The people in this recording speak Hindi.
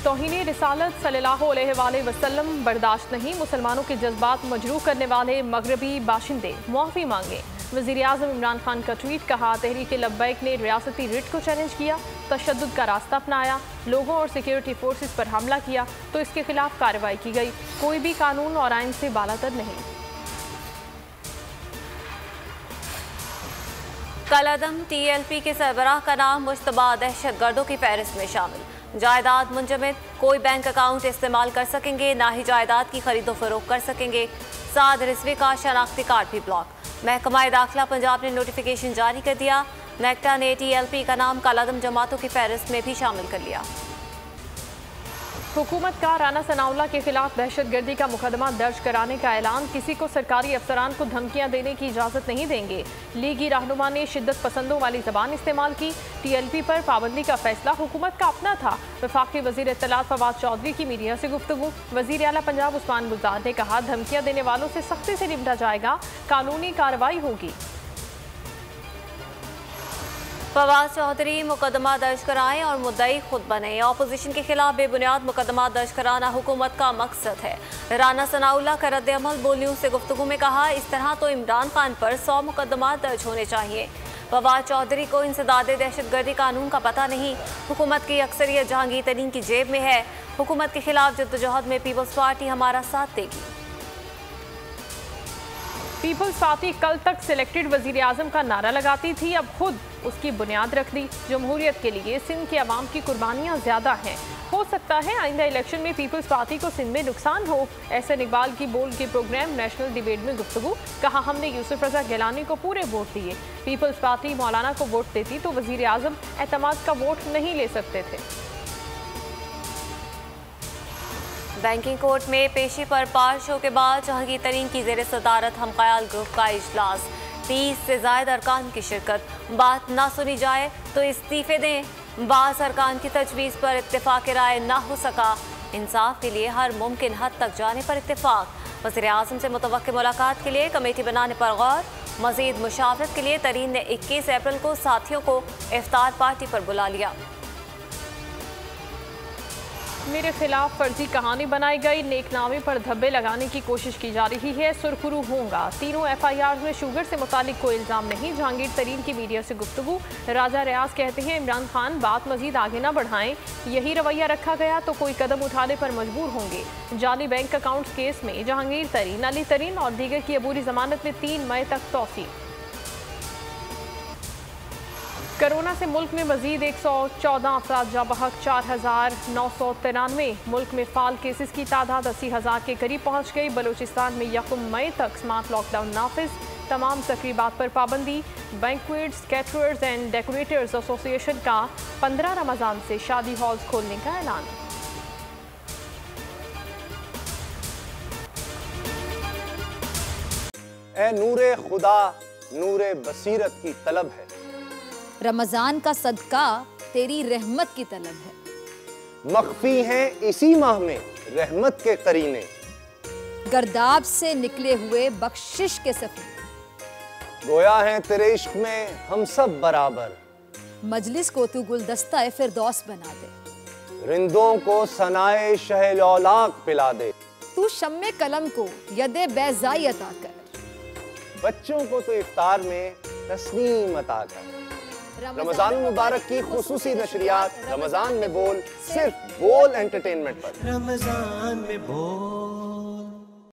तौहीन रिसालत सल्लल्लाहु अलैहि वसल्लम बर्दाश्त नहीं, मुसलमानों के जज्बात मजरूह करने वाले मगरबी बाशिंदे मुआफ़ी मांगे। वज़ीर आज़म इमरान खान का ट्वीट, कहा तहरीक लब्बैक ने रियासती रिट को चैलेंज किया, तशद्दुद का रास्ता अपनाया, लोगों और सिक्योरिटी फोर्सेस पर हमला किया तो इसके खिलाफ कार्रवाई की गई। कोई भी कानून और आइन से बालातर नहीं। कलअदम TLP के सरबराह का नाम मुश्तबा दहशतगर्दों की फहरिस्त में शामिल। जायदाद मुंजमद, कोई बैंक अकाउंट इस्तेमाल कर सकेंगे, ना ही जायदाद की खरीदो फरोख्त कर सकेंगे। साद रिजवी का शनाख्ती कार्ड भी ब्लॉक। महकमा दाखिला पंजाब ने नोटिफिकेशन जारी कर दिया। नेक्टा ने TLP का नाम कलअदम जमातों की फहरिस्त में भी शामिल कर लिया। हुकूमत का राना सनाउल्लाह के खिलाफ दहशतगर्दी का मुकदमा दर्ज कराने का ऐलान। किसी को सरकारी अफसरान को धमकियां देने की इजाज़त नहीं देंगे। लीगी रहनुमा ने शिद्दत पसंदों वाली जबान इस्तेमाल की। TLP पर पाबंदी का फैसला हुकूमत का अपना था। वफाकी वज़ीर इत्तलात फवाद चौधरी की मीडिया से गुफ्तगू। वज़ीर आला पंजाब उस्मान गुलजार ने कहा, धमकियां देने वालों से सख्ती से निपटा जाएगा, कानूनी कार्रवाई होगी। फवाद चौधरी, मुकदमा दर्ज कराएं और मुद्दई खुद बने। अपोजिशन के खिलाफ बेबुनियाद मुकदमा दर्ज कराना हुकूमत का मकसद है। राना सनाउल्लाह का रद्द-ए-अमल बोल न्यूज़ से गुफ्तगू में कहा, इस तरह तो इमरान खान पर 100 मुकदमा दर्ज होने चाहिए। फवाद चौधरी को इंसदादे दहशतगर्दी कानून का पता नहीं। हुकूमत की अक्सरियत जहांगीर तरीन की जेब में है। हुकूमत के खिलाफ जद्दोजहद में पीपल्स पार्टी हमारा साथ देगी। पीपल्स पार्टी कल तक सिलेक्टेड वज़ीर आज़म का नारा लगाती थी, अब खुद उसकी बुनियाद रख दी। जमहूरियत के लिए सिंध के अवाम की कुर्बानियाँ ज़्यादा हैं। हो सकता है आइंदा इलेक्शन में पीपल्स पार्टी को सिंध में नुकसान हो। एहसन इकबाल की बोल के प्रोग्राम नेशनल डिबेट में गुफ्तगू। कहा, हमने यूसुफ रजा गिलानी को पूरे वोट दिए। पीपल्स पार्टी मौलाना को वोट देती तो वज़ीर आज़म एतमाद का वोट नहीं ले सकते थे। बैंकिंग कोर्ट में पेशी पर पार शो के बाद जहांगीर तरीन की ज़ेर सदारत हमख्याल ग्रुप का इजलास। 30 से ज़ायद अरकान की शिरकत। बात ना सुनी जाए तो इस्तीफे दें। बाज़ अरकान की तजवीज़ पर इत्तेफाक राय ना हो सका। इंसाफ के लिए हर मुमकिन हद तक जाने पर इत्तेफाक। वज़ीर आज़म से मुतवक्किल मुलाकात के लिए कमेटी बनाने पर गौर। मज़ीद मुशावरत के लिए तरीन ने 21 अप्रैल को साथियों को इफ्तार पार्टी पर बुला लिया। मेरे खिलाफ फर्जी कहानी बनाई गई, नेकनामे पर धब्बे लगाने की कोशिश की जा रही है, सुरखरू होगा। तीनों FIR में शुगर से मुतालिक कोई इल्ज़ाम नहीं। जहांगीर तरीन की मीडिया से गुफ्तगू। राजा रियाज कहते हैं, इमरान खान बात मजीद आगे ना बढ़ाएं, यही रवैया रखा गया तो कोई कदम उठाने पर मजबूर होंगे। जाली बैंक अकाउंट केस में जहांगीर तरीन, अली तरीन और दीगर की अबूरी जमानत में 3 मई तक तौसीक। कोरोना से मुल्क में मजीद 114 अफराद जा बहक। 4993 मुल्क में फाल केसेस की तादाद 80,000 के करीब पहुँच गई। बलूचिस्तान में 1 मई तक स्मार्ट लॉकडाउन नाफिज। तमाम तकरीबात पर पाबंदी। Banquets, caterers and decorators association का 15 रमज़ान से शादी हॉल्स खोलने का ऐलान। ए नूरे खुदा, नूरे बसीरत की तलब है। रमजान का सदका तेरी रहमत की तलब है। मख्फी हैं इसी माह में रहमत के करीने। गर्दाब से निकले हुए बख्शिश के सफीने। गोया है तेरे इश्क में हम सब बराबर। मजलिस को तू गुलदस्ता फिरदौस बना दे। रिंदों को सनाए शहलौलाक पिला दे। तू शम्मे कलम को यदे बैज़ाई अता कर। बच्चों को तो इफ्तार में तस्नीम अता कर। रमजान मुबारक की खुसूसी नशरियात रमजान में बोल, सिर्फ बोल एंटरटेनमेंट पर। रमजान में बोल।